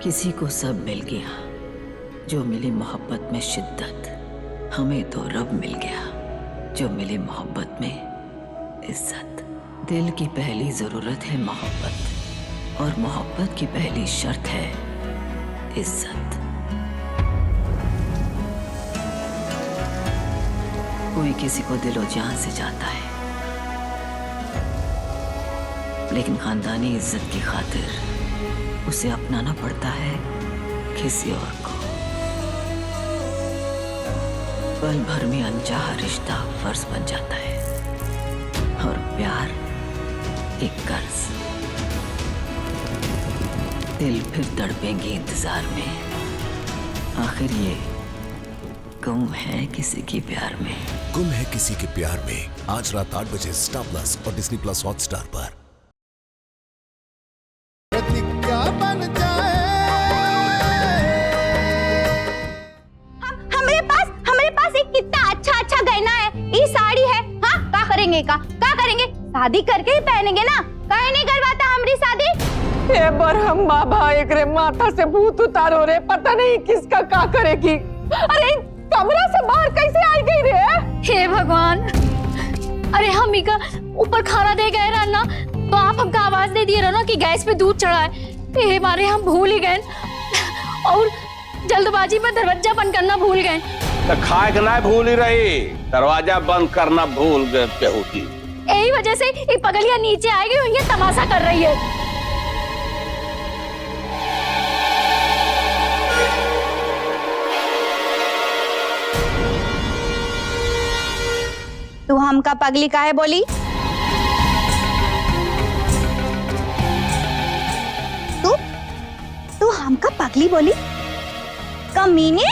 किसी को सब मिल गया, जो मिली मोहब्बत में शिद्दत। हमें तो रब मिल गया, जो मिली मोहब्बत में इज्जत। दिल की पहली जरूरत है मोहब्बत, और मोहब्बत की पहली शर्त है इज्जत। कोई किसी को दिलो जान से चाहता है, लेकिन खानदानी इज्जत की खातिर उसे अपनाना पड़ता है किसी और को। पल भर में अनचाहा रिश्ता फर्ज बन जाता है, और प्यार एक कर्ज। दिल फिर तड़पेंगे इंतजार में, आखिर ये गुम है किसी के प्यार में। गुम है किसी के प्यार में आज रात 8 बजे स्टार प्लस और डिज्नी प्लस हॉटस्टार पर। हमारे पास एक कितना अच्छा गहना है, ये साड़ी है। हाँ, क्या करेंगे क्या करेंगे? शादी करके ही पहनेंगे ना। काहे नहीं करवाता हमारी शादी? हे बरहम बाबा, एक रे माथा से भूत उतारो रे, पता नहीं किसका क्या करेगी। अरे कमरा से बाहर कैसे आई गई रे? हे भगवान, अरे हम इका ऊपर खाना दे गए रहा ना, तो आप हमका आवाज दे दिए रहा ना कि गैस पे दूध चढ़ा है। ये हमारे हम भूल ही गए, और जल्दबाजी में दरवाजा बंद करना भूल गए। तो खाए के ना भूल ही रही, दरवाजा बंद करना भूल गए बेहूती। यही वजह से ये पगलियां नीचे आएगी और ये तमाशा कर रही है। तू हमका पगली काहे बोली? तू हमका पगली बोली? कमीने,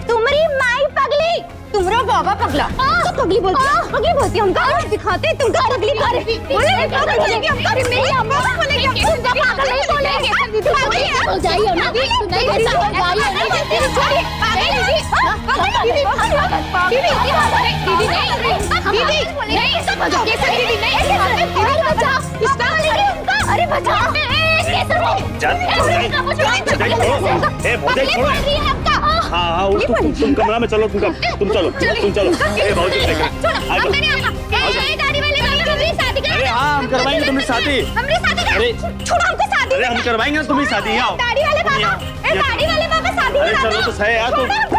तुम्हारी माई पगली, तुम्हारा बाबा पगला। तो पगली बोलती हमका दिखाते तुमका पगली करे। बोलेंगे हम करे, मेरी अम्मा बोलेंगे हम तुमका पागल नहीं बोलेंगे। हो जाइए ना, नहीं हो जाइए ना, तेरी छोरी पागल है दीदी। दीदी नहीं समझो, कैसे दीदी नहीं? अरे बचाओ, अरे बचाओ, हाँ, तुम कमरा में चलो, तुम चलो। अरे हाँ, हम करवाएंगे तुम्हें शादी। अरे छोड़ो हमको शादी। अरे हम करवाएंगे तुम्हें शादी। आओ दाढ़ी वाले बाबा शादी। अरे चलो तो सही यार,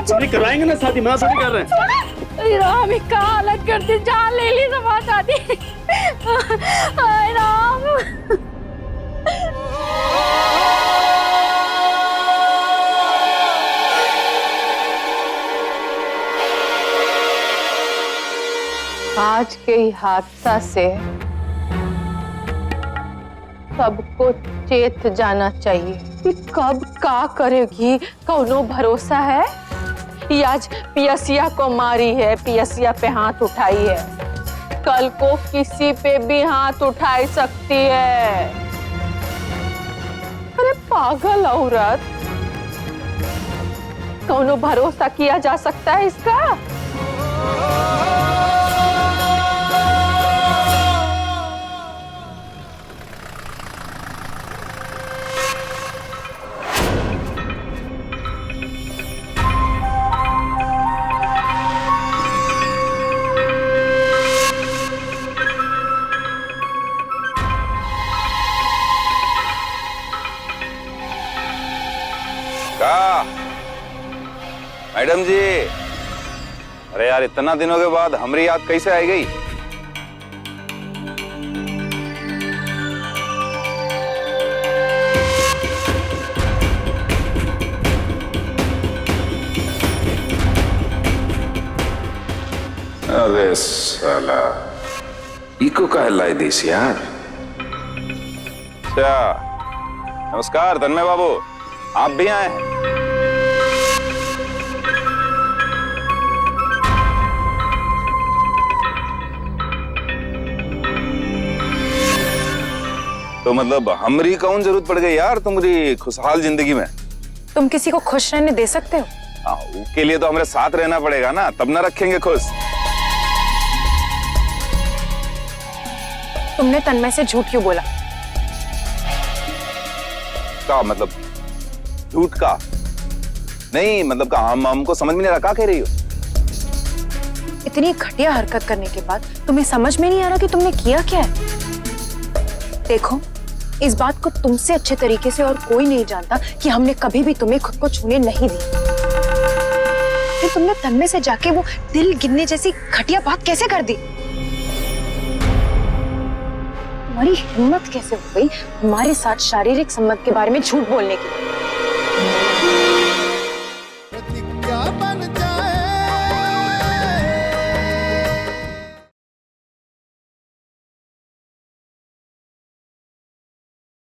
तुम करवाएंगे ना शादी, मना थोड़ी कर रहे हैं। राम क्या हालत करती, जान ले ली समाज आती। हाय राम। आज के ही हादसा से सबको चेत जाना चाहिए कि कब का करेगी, कौनो भरोसा है। ये आज पियसिया को मारी है, पियसिया पे हाथ उठाई है, कल को किसी पे भी हाथ उठाई सकती है। अरे पागल औरत, कौनो भरोसा किया जा सकता है इसका? मैडम जी, अरे यार इतना दिनों के बाद हमारी याद कैसे आई गई? अरे साला, इको का लाई दिस यार। अच्छा, नमस्कार तन्मय बाबू, आप भी आए हैं? तो मतलब हमरी कौन जरूरत पड़ गई यार तुम्हारी खुशहाल जिंदगी में? तुम किसी को खुश रहने दे सकते हो? उसके लिए तो हमारे साथ रहना पड़ेगा ना, तब ना रखेंगे खुश। तुमने तन्मय से झूठ क्यों बोला? क्या मतलब? झूठ का नहीं, मतलब का हमको समझ में नहीं आ रहा, क्या कह रही हो? इतनी घटिया हरकत करने के बाद तुम्हें समझ में नहीं आ रहा कि तुमने किया क्या है? देखो, इस बात को तुमसे अच्छे तरीके से और कोई नहीं जानता कि हमने कभी भी तुम्हें खुद को छूने नहीं दी। फिर तुमने तन्मय से जाके वो दिल गिनने जैसी घटिया बात कैसे कर दी? तुम्हारी हिम्मत कैसे हो गई हमारे साथ शारीरिक संबंध के बारे में झूठ बोलने की?